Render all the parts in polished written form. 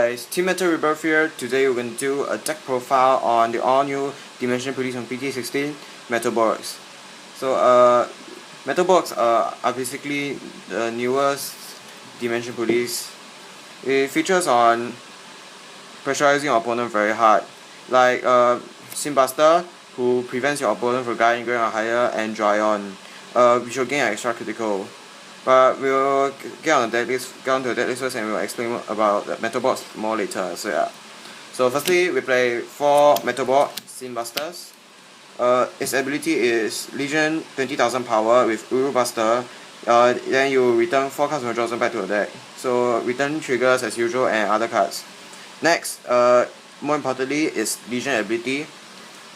guys, Team Metal Rebirth here. Today we're going to do a deck profile on the all-new Dimension Police on PT16, MetalBorgs. So, MetalBorgs are basically the newest Dimension Police. It features on pressurizing your opponent very hard, like Simbuster, who prevents your opponent from going higher, and Dryon, which will gain an extra critical. But we'll get on the deck list, first, and we'll explain about the MetalBorgs more later. So yeah. So firstly, we play 4 MetalBorg Simbusters. Its ability is Legion 20,000 power with Uru Buster. Then you return 4 cards from your draw zone back to the deck. So return triggers as usual and other cards. Next, more importantly, is Legion ability.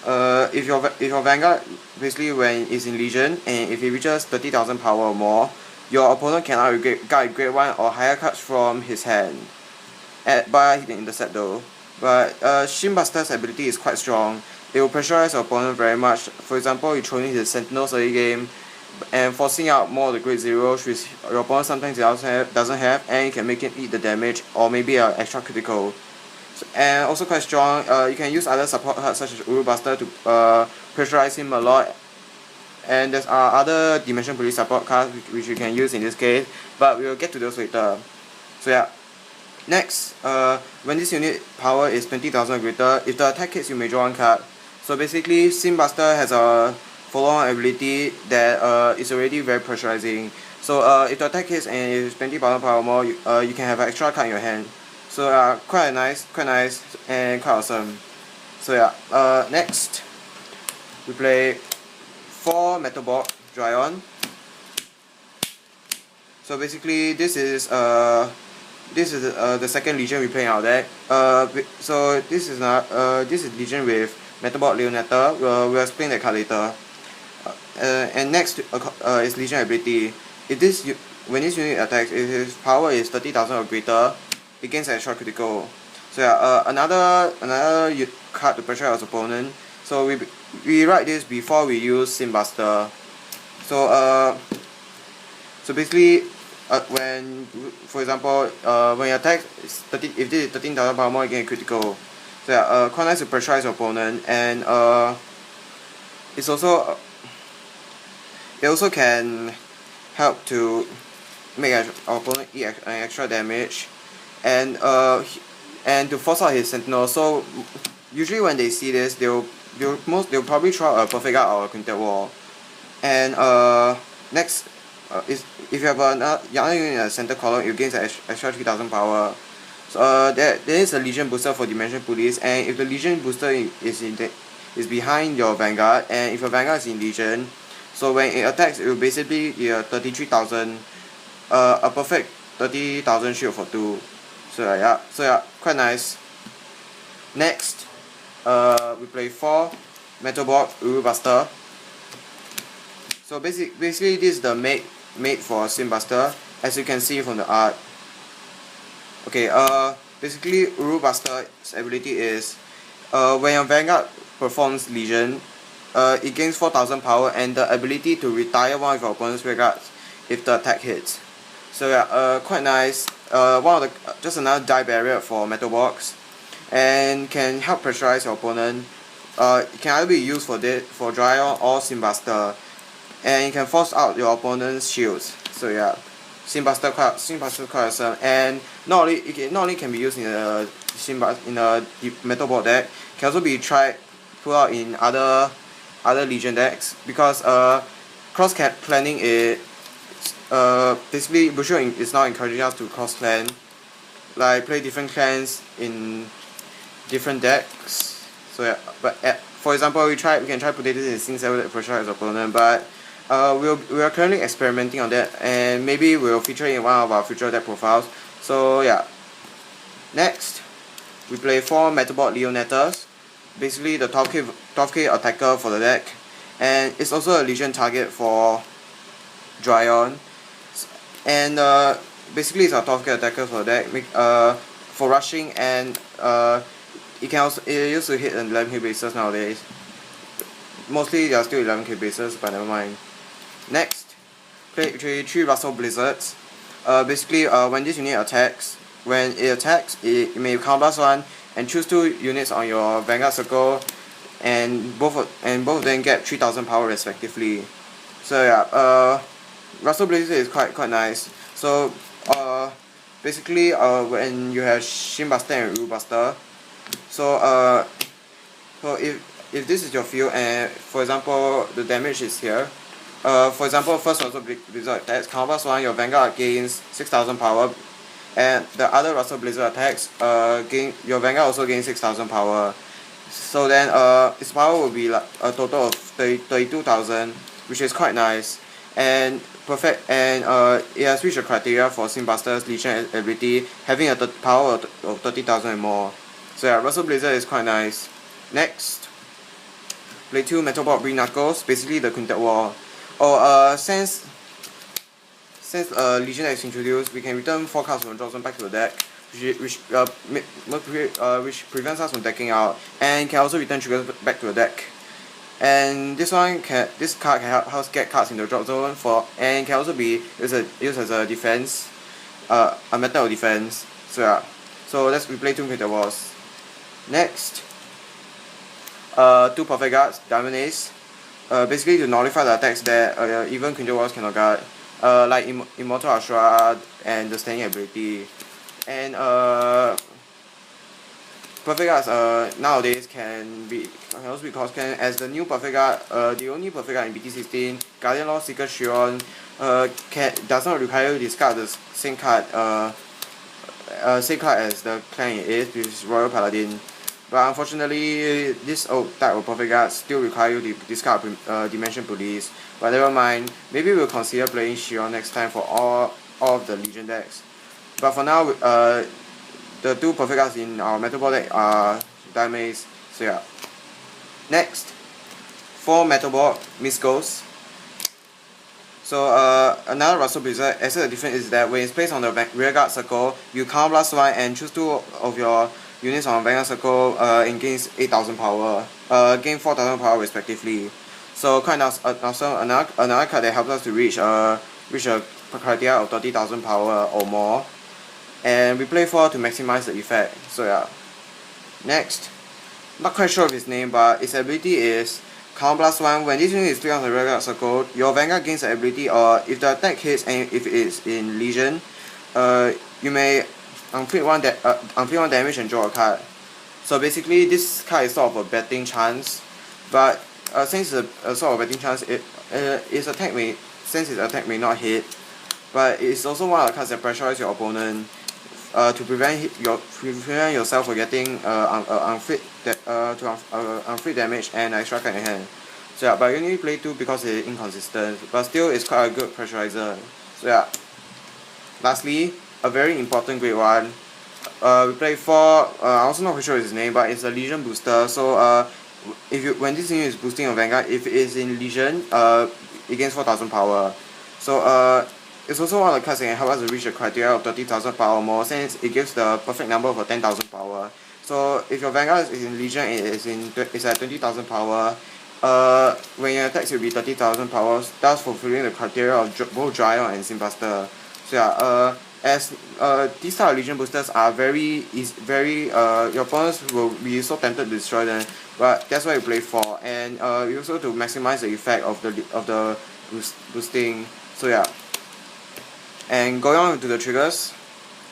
If your Vanguard, basically when it's in Legion, and if it reaches 30,000 power or more, your opponent cannot guard grade 1 or higher cards from his hand. But he can intercept though. But Simbuster's ability is quite strong. It will pressurize your opponent very much. For example, you throw in his Sentinels early game and forcing out more of the grade 0s which your opponent sometimes doesn't have, and you can make him eat the damage or maybe an extra critical. And also quite strong, you can use other support cards such as Uru Buster to pressurize him a lot. And there's other Dimension Police support cards which you can use in this case, but we will get to those later. So yeah. Next, when this unit power is 20,000 or greater, if the attack hits, you may draw 1 card. So basically, Simbuster has a follow-on ability that is already very pressurizing. So if the attack hits and it's 20,000 power or more, you can have an extra card in your hand. So quite nice, and quite awesome. So yeah. Next, we play 4 MetalBorg Dryon. So basically, this is the second Legion we play in our deck. So this is Legion with MetalBorg Leonetta. We'll explain that card later. And next is Legion ability. When this unit attacks, if his power is 30,000 or greater, it gains an extra critical. So yeah, another card to pressure our opponent. So we write this before we use Simbuster. So basically, when, for example, when you attack, if this is 13,000 power more, you get a critical. So yeah, quite nice to pressurize your opponent, and it also can help to make our opponent eat an extra damage, and to force out his Sentinel. So usually when they see this, they'll probably throw a Perfect Guard or a Quintet Wall. And next, if you have another unit in the center column, you gain an extra 3,000 power. So there is a Legion booster for Dimension Police, and if the Legion booster is behind your Vanguard, and if your Vanguard is in Legion, so when it attacks, it will basically be a 33,000, a perfect 30,000 shield for 2. So yeah, quite nice. Next, we play 4 MetalBorg Uru Buster. So basically this is the mate for Simbuster, as you can see from the art. Okay, basically Uru Buster's ability is when your Vanguard performs Legion, it gains 4,000 power and the ability to retire one of your opponent's Vanguards if the attack hits. So yeah, quite nice. Just another die barrier for MetalBorgs, and can help pressurize your opponent. It can either be used for Dryon or Simbuster, and you can force out your opponent's shields. So yeah, Simbuster quite awesome, and not only can be used in a MetalBorg deck, can also be put out in other Legion decks, because cross planning is basically Bushido is now encouraging us to cross clan, like play different clans in different decks. So yeah, but for example, we can try putting this in Sing 7 to pressurize our opponent, but we are currently experimenting on that, and maybe we'll feature it in one of our future deck profiles. So yeah. Next, we play 4 MetalBorg Leonettas. Basically the top K attacker for the deck, and it's also a Legion target for Dryon. And basically it's a top K attacker for the deck, for rushing, and it used to hit 11k bases nowadays. Mostly they are still 11k bases, but never mind. Next, play 3 Russell Blizzards. Basically when this unit attacks, when it attacks, it may counterblast 1 and choose 2 units on your Vanguard circle, and both of them get 3000 power respectively. So yeah, Russell Blazer is quite nice. So basically when you have Shin Buster and Uru Buster, so if this is your field and for example the damage is here, for example first Russell Blizzard attacks, counterblast 1, your Vanguard gains 6000 power, and the other Russell Blizzard attacks, your Vanguard also gains 6000 power. So then its power will be like a total of 32,000, which is quite nice, and perfect, and it has reached the criteria for Simbuster's Legion ability, having a power of 30,000 and more. So yeah, Russell Blizzard is quite nice. Next, play 2 MetalBorg Bring Knuckles, basically the Quintet War. Since Legion is introduced, we can return 4 cards from the drop zone back to the deck, which prevents us from decking out, and can also return triggers back to the deck. And this card can help us get cards in the drop zone and can also be used as a defense, a method of defense. So yeah, so let's replay 2 Quintet Wars. Next, 2 Perfect Guards, Diamond Ace, basically to nullify the attacks that even Quintet Wars cannot guard, like Immortal Ashura and the standing ability. And Perfect Guards nowadays can also be cost can, as the new Perfect Guard, the only Perfect Guard in BT16, Guardian Law Seeker Shion, does not require you to discard the same card as the clan it is, which is Royal Paladin. But unfortunately, this old type of Perfect Guard still require you to discard Dimension Police. But never mind, maybe we'll consider playing Shion next time for all of the Legion decks. But for now, the 2 Perfect Guards in our MetalBorg deck are Diamond Ace. So yeah. Next, 4 MetalBorg Miss Ghost. So another Russell Blizzard, except the difference is that when it's placed on the rearguard circle, you counterblast 1 and choose 2 of your units on Vanguard circle and gains 8000 power, gain 4000 power respectively. So quite nice. Also another card that helps us to reach a criteria of 30,000 power or more. And we play 4 to maximize the effect. So yeah. Next, not quite sure of his name, but its ability is Counterblast 1. When this unit is placed on the rearguard circle, your Vanguard gains the ability, or if the attack hits and if it is in Legion, you may inflict one damage and draw a card. So basically, this card is sort of a betting chance, but since it's a sort of betting chance, its attack may not hit, but it's also one of the cards that pressurize your opponent to prevent yourself from getting unfit damage and extra card in hand. So yeah, but you only play 2 because it's inconsistent, but still it's quite a good pressurizer. So yeah. Lastly, a very important grade 1. We play 4. I'm also not quite sure his name, but it's a Legion booster. So when this unit is boosting your Vanguard, if it is in Legion, it gains 4000 power. So it's also one of the cards that can help us to reach the criteria of 30,000 power or more, since it gives the perfect number for 10,000 power. So if your Vanguard is in Legion, it's at 20,000 power. When your attacks will be 30,000 power, thus fulfilling the criteria of both Dryon and Simbuster. So yeah, as these type of Legion boosters are your opponents will be so tempted to destroy them, but that's why you play 4, and also to maximize the effect of the boosting. So yeah. And going on to the triggers,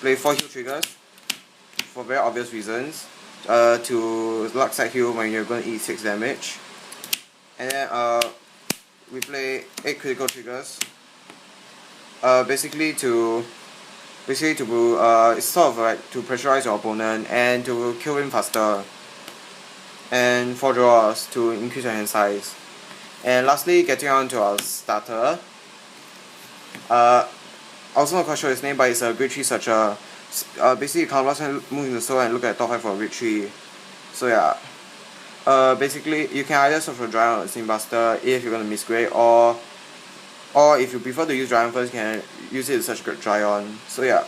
play 4 heal triggers for very obvious reasons. To luck side heal when you're going to eat 6 damage. And then we play 8 critical triggers. Basically it's sort of like to pressurize your opponent and to kill him faster. And 4 draws to increase your hand size. And lastly, getting on to our starter. Also not quite sure his name, but it's a grade 3 searcher. Basically you counterblast and move in the store and look at top 5 for grade 3. So yeah. Basically you can either search for Dryon or Simbuster if you're gonna misgrade, or if you prefer to use Dryon first, you can use it to search Dryon. So yeah.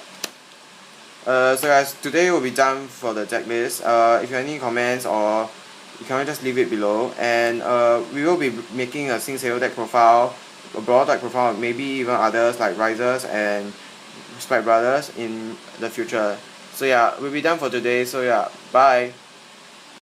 So guys, today will be done for the deck list. If you have any comments, or you can just leave it below, and we will be making a Sing Seo deck profile, a Brawl deck profile, maybe even others like Risers and Sprite Brothers in the future. So yeah, we'll be done for today. So yeah, bye.